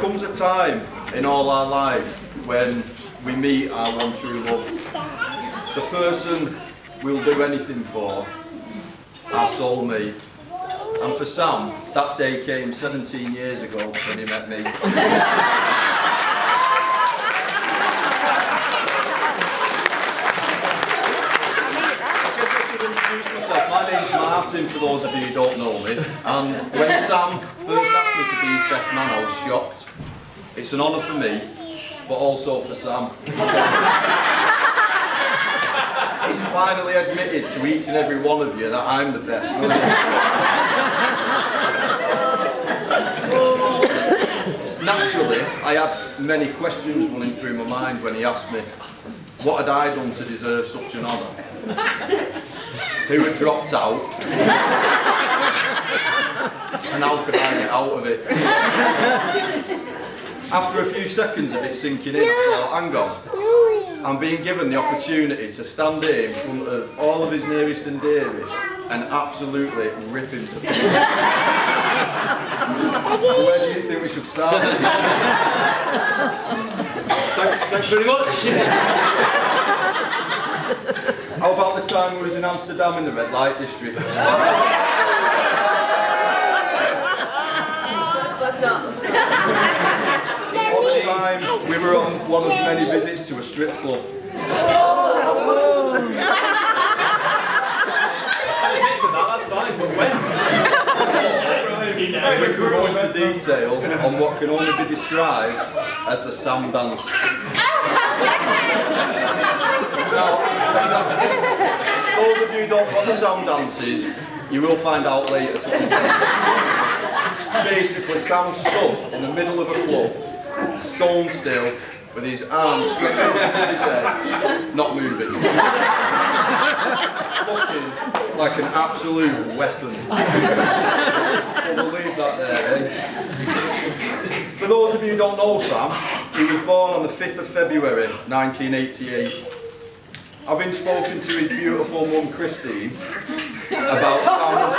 comes a time in all our life when we meet our one true love. The person we'll do anything for, our soulmate. And for Sam, that day came 17 years ago when he met me. My name's Martin, for those of you who don't know me, and when Sam first asked me to be his best man, I was shocked. It's an honour for me, but also for Sam. He's finally admitted to each and every one of you that I'm the best. Naturally, I had many questions running through my mind when he asked me, what had I done to deserve such an honour? Who had dropped out? And how could I get out of it? After a few seconds of it sinking in, I thought, hang on. I'm being given the opportunity to stand here in front of all of his nearest and dearest and absolutely rip him to pieces. Where do you think we should start? Thanks very much. How about the time we was in Amsterdam in the red light district? Or the time we were on one of many visits to a strip club? That's fine, but when? We could go into detail on what can only be described as the Sam dance. Now, those of you who don't know what the Sam dance is, you will find out later. Basically, Sam stood in the middle of a club, stone still, with his arms stretched above his head, not moving. Looking like an absolute weapon. We'll leave that there, eh? For those of you who don't know Sam, he was born on the 5th of February 1988. Having spoken to his beautiful mum Christine about Sam's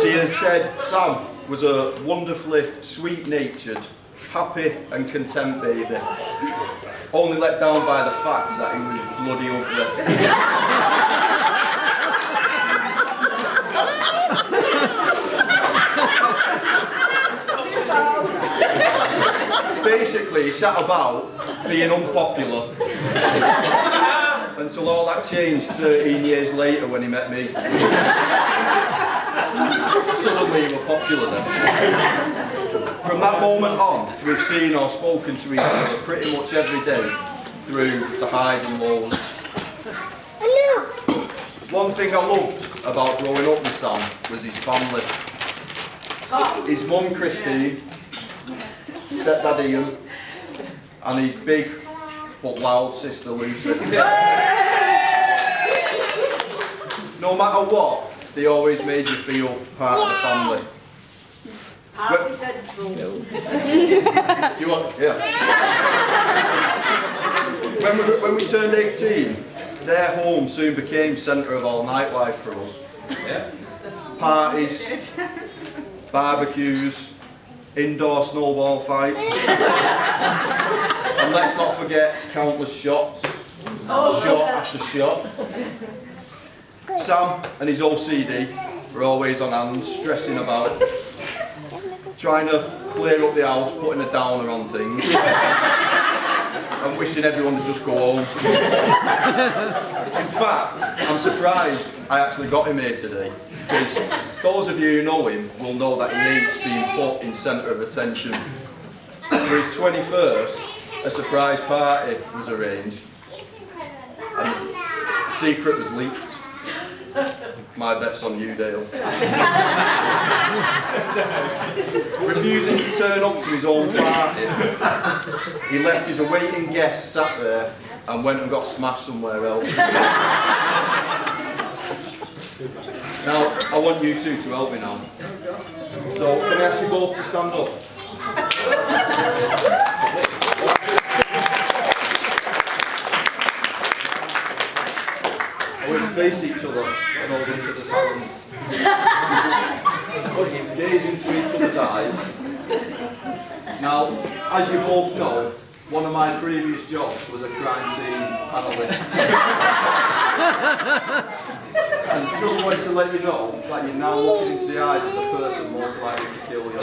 she has said Sam was a wonderfully sweet-natured, happy and content baby, only let down by the fact that he was bloody ugly. Basically, he sat about being unpopular until all that changed 13 years later when he met me. Suddenly we were popular then. From that moment on, we've seen or spoken to each other pretty much every day through the highs and lows. One thing I loved about growing up with Sam was his family. His mum Christine, stepdad Ian, and his big but loud sister Lucy. No matter what, they always made you feel part of the family. Party central. Do you want? Yeah. When we turned 18, their home soon became centre of all nightlife for us. Yeah. Parties, barbecues, indoor snowball fights, and let's not forget countless shots, shot after shot. Sam and his OCD were always on hand, stressing about, trying to clear up the house, putting a downer on things, and wishing everyone would just go home. In fact, I'm surprised I actually got him here today, because those of you who know him will know that he hates being put in centre of attention. For his 21st, a surprise party was arranged, and the secret was leaked. My bet's on you, Dale. Refusing to turn up to his own party, he left his awaiting guests sat there and went and got smashed somewhere else. Now, I want you two to help me now. So, can I ask you both to stand up? I want you to face each other and hold each other's hands. Gaze into each other's eyes Now, as you both know, one of my previous jobs was a crime scene analyst. And just wanted to let you know that you're now looking into the eyes of the person most likely to kill you.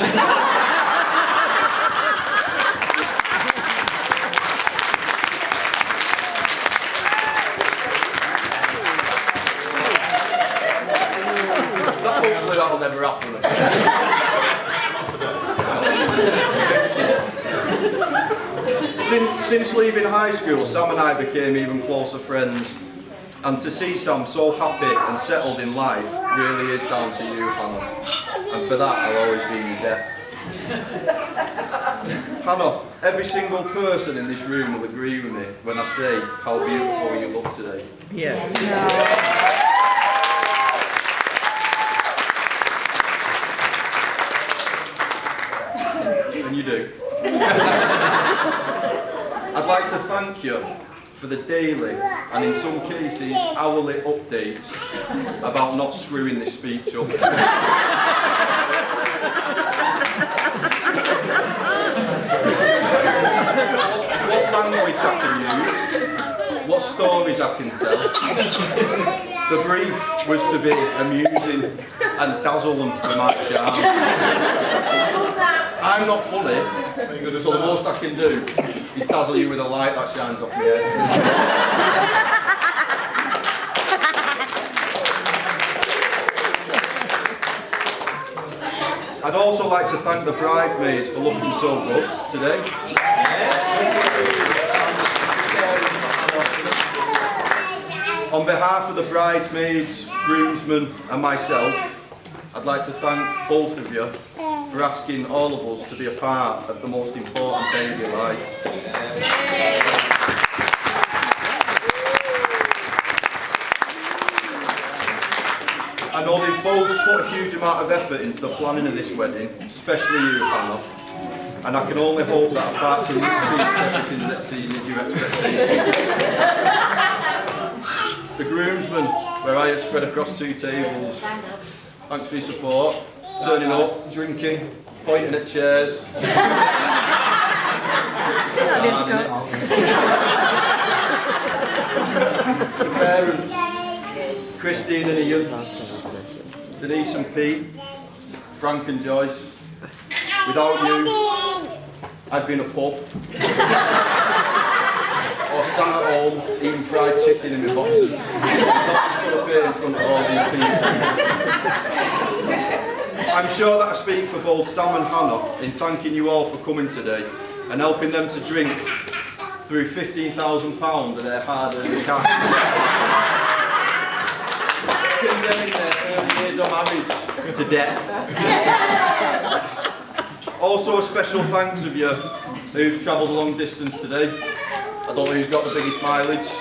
Hopefully that'll never happen again. Since leaving high school, Sam and I became even closer friends. And to see Sam so happy and settled in life really is down to you, Hannah. And for that, I'll always be in your debt. Hannah, every single person in this room will agree with me when I say how beautiful you look today. Yeah. And you do. I'd like to thank you for the daily, and in some cases hourly updates about not screwing this speech up. what language I can use, what stories I can tell. The brief was to be amusing and dazzle them with my charm. I'm not funny, so the most I can do is dazzle you with a light that shines off my head. I'd also like to thank the bridesmaids for looking so good today. On behalf of the bridesmaids, groomsmen and myself, I'd like to thank both of you for asking all of us to be a part of the most important day of your life. I know they've both put a huge amount of effort into the planning of this wedding, especially you, Hannah. And I can only hope that apart from this speech, everything's exceeded your expectations. The groomsmen, where I have spread across 2 tables, thanks for your support. Turning up, drinking, pointing at chairs. The parents, Christine and Ian, Denise and Pete, Frank and Joyce. Without you, I'd be in a pub. Or sat at home eating fried chicken in my boxes. Not just going to appear in front of all these people. I'm sure that I speak for both Sam and Hannah in thanking you all for coming today and helping them to drink through £15,000 of their hard-earned cash. Condemning their 30 years of marriage to death. Also a special thanks of you who've travelled a long distance today. I don't know who's got the biggest mileage.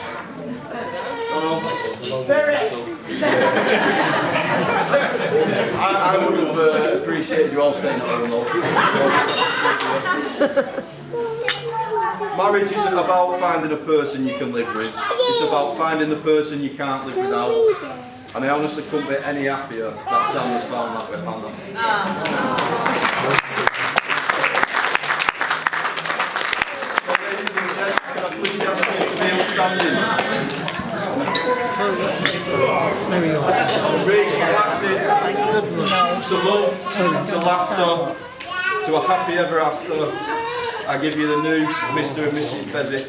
I would have appreciated you all staying at home though. Marriage isn't about finding a person you can live with. It's about finding the person you can't live without. And I honestly couldn't be any happier that Sam has found that with Hannah. So ladies and gents, can I please ask you to be upstanding? Raise your glasses to love, to laughter, to a happy ever after. I give you the new Mr. and Mrs. Beswick.